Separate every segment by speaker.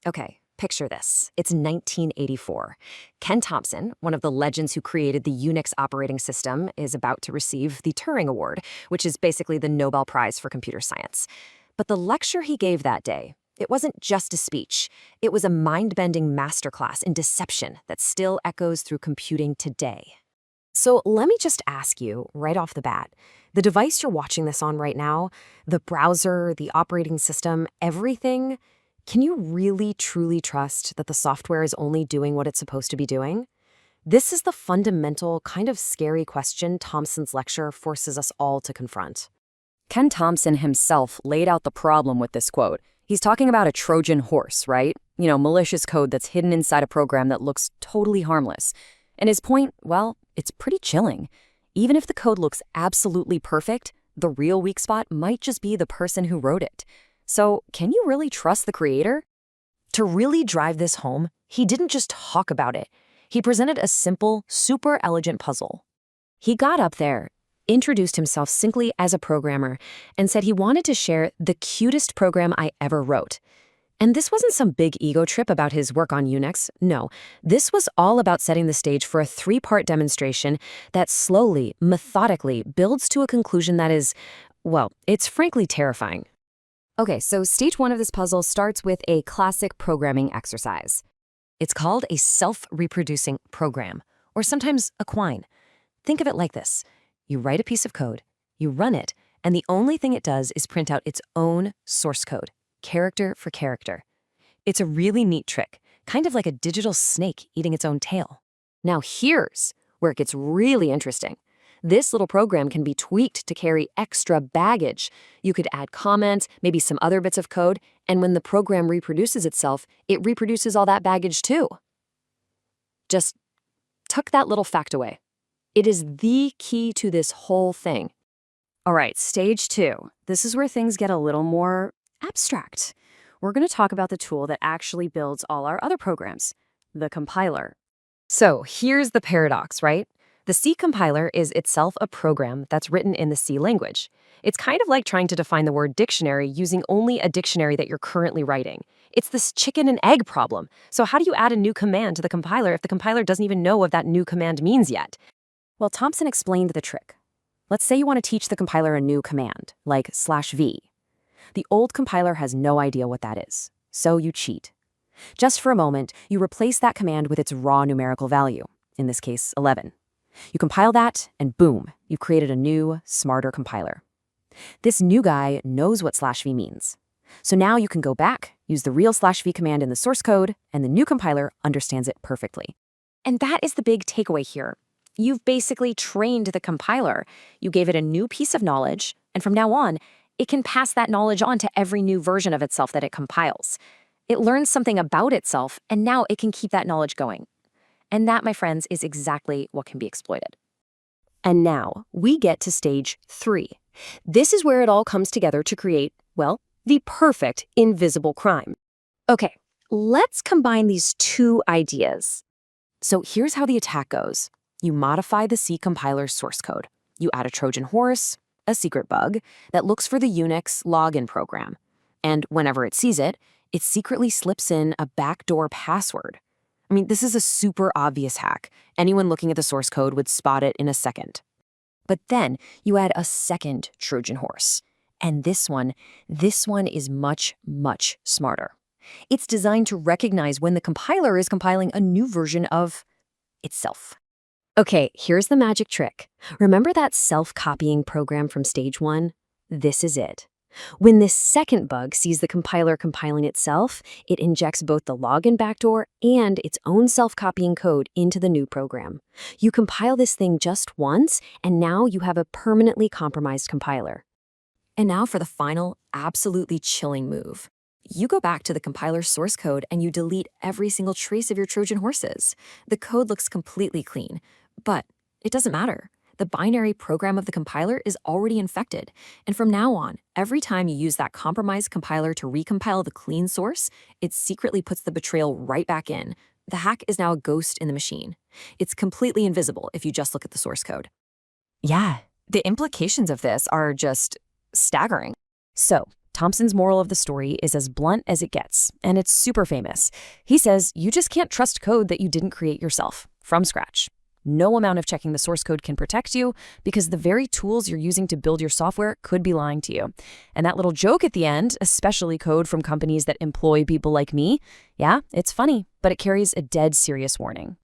Speaker 1: Okay, picture this. It's 1984. Ken Thompson, one of the legends who created the Unix operating system, is about to receive the Turing Award, which is basically the Nobel Prize for computer science. But the lecture he gave that day, it wasn't just a speech. It was a mind-bending masterclass in deception that still echoes through computing today. So let me just ask you right off the bat, the device you're watching this on right now, the browser, the operating system, everything, can you really truly trust that the software is only doing what it's supposed to be doing? This is the fundamental, kind of scary question Thompson's lecture forces us all to confront. Ken Thompson himself laid out the problem with this quote. He's talking about a Trojan horse, right? Malicious code that's hidden inside a program that looks totally harmless. And his point, well, it's pretty chilling. Even if the code looks absolutely perfect, the real weak spot might just be the person who wrote it. So, can you really trust the creator? To really drive this home, he didn't just talk about it. He presented a simple, super elegant puzzle. He got up there, introduced himself simply as a programmer, and said he wanted to share the cutest program I ever wrote. And this wasn't some big ego trip about his work on Unix. No, this was all about setting the stage for a 3-part demonstration that slowly, methodically builds to a conclusion that is, well, it's frankly terrifying. Okay, so stage 1 of this puzzle starts with a classic programming exercise. It's called a self-reproducing program, or sometimes a quine. Think of it like this. You write a piece of code, you run it, and the only thing it does is print out its own source code, character for character. It's a really neat trick, kind of like a digital snake eating its own tail. Now here's where it gets really interesting. This little program can be tweaked to carry extra baggage. You could add comments, maybe some other bits of code, and when the program reproduces itself, it reproduces all that baggage too. Just tuck that little fact away. It is the key to this whole thing. All right, stage 2. This is where things get a little more abstract. We're going to talk about the tool that actually builds all our other programs, the compiler. So here's the paradox, right? The C compiler is itself a program that's written in the C language. It's kind of like trying to define the word dictionary using only a dictionary that you're currently writing. It's this chicken and egg problem. So how do you add a new command to the compiler if the compiler doesn't even know what that new command means yet? Well, Thompson explained the trick. Let's say you want to teach the compiler a new command, like /v. The old compiler has no idea what that is, so you cheat. Just for a moment, you replace that command with its raw numerical value, in this case, 11. You compile that, and boom, you've created a new, smarter compiler. This new guy knows what /v means. So now you can go back, use the real /v command in the source code, and the new compiler understands it perfectly. And that is the big takeaway here. You've basically trained the compiler. You gave it a new piece of knowledge, and from now on, it can pass that knowledge on to every new version of itself that it compiles. It learns something about itself, and now it can keep that knowledge going. And that, my friends, is exactly what can be exploited. And now, we get to stage 3. This is where it all comes together to create, well, the perfect invisible crime. Okay, let's combine these two ideas. So here's how the attack goes. You modify the C compiler's source code. You add a Trojan horse, a secret bug, that looks for the Unix login program. And whenever it sees it, it secretly slips in a backdoor password. I mean, this is a super obvious hack. Anyone looking at the source code would spot it in a second. But then you add a second Trojan horse. And this one is much, much smarter. It's designed to recognize when the compiler is compiling a new version of itself. Okay, here's the magic trick. Remember that self-copying program from stage 1? This is it. When this second bug sees the compiler compiling itself, it injects both the login backdoor and its own self-copying code into the new program. You compile this thing just once, and now you have a permanently compromised compiler. And now for the final, absolutely chilling move. You go back to the compiler's source code and you delete every single trace of your Trojan horses. The code looks completely clean, but it doesn't matter. The binary program of the compiler is already infected, and from now on, every time you use that compromised compiler to recompile the clean source, it secretly puts the betrayal right back in. The hack is now a ghost in the machine. It's completely invisible if you just look at the source code. Yeah, the implications of this are just staggering. So, Thompson's moral of the story is as blunt as it gets, and it's super famous. He says you just can't trust code that you didn't create yourself, from scratch. No amount of checking the source code can protect you because the very tools you're using to build your software could be lying to you. And that little joke at the end, especially code from companies that employ people like me, yeah, it's funny, but it carries a dead serious warning.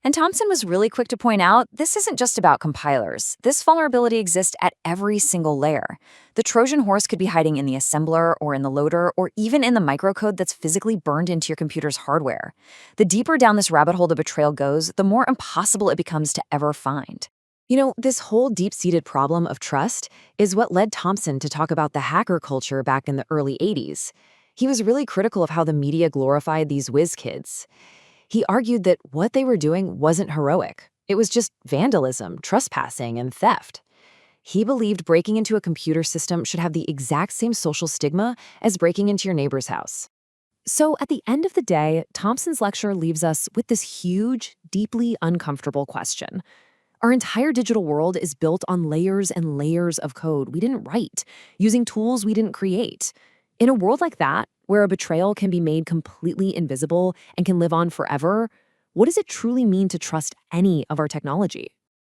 Speaker 2: And Thompson was really quick to point out this isn't just about compilers. This vulnerability exists at every single layer. The Trojan horse could be hiding in the assembler or in the loader or even in the microcode that's physically burned into your computer's hardware. The deeper down this rabbit hole the betrayal goes, the more impossible it becomes to ever find.
Speaker 1: You know, this whole deep-seated problem of trust is what led Thompson to talk about the hacker culture back in the early 80s. He was really critical of how the media glorified these whiz kids. He argued that what they were doing wasn't heroic. It was just vandalism, trespassing, and theft. He believed breaking into a computer system should have the exact same social stigma as breaking into your neighbor's house. So at the end of the day, Thompson's lecture leaves us with this huge, deeply uncomfortable question. Our entire digital world is built on layers and layers of code we didn't write, using tools we didn't create. In a world like that, where a betrayal can be made completely invisible and can live on forever, what does it truly mean to trust any of our technology?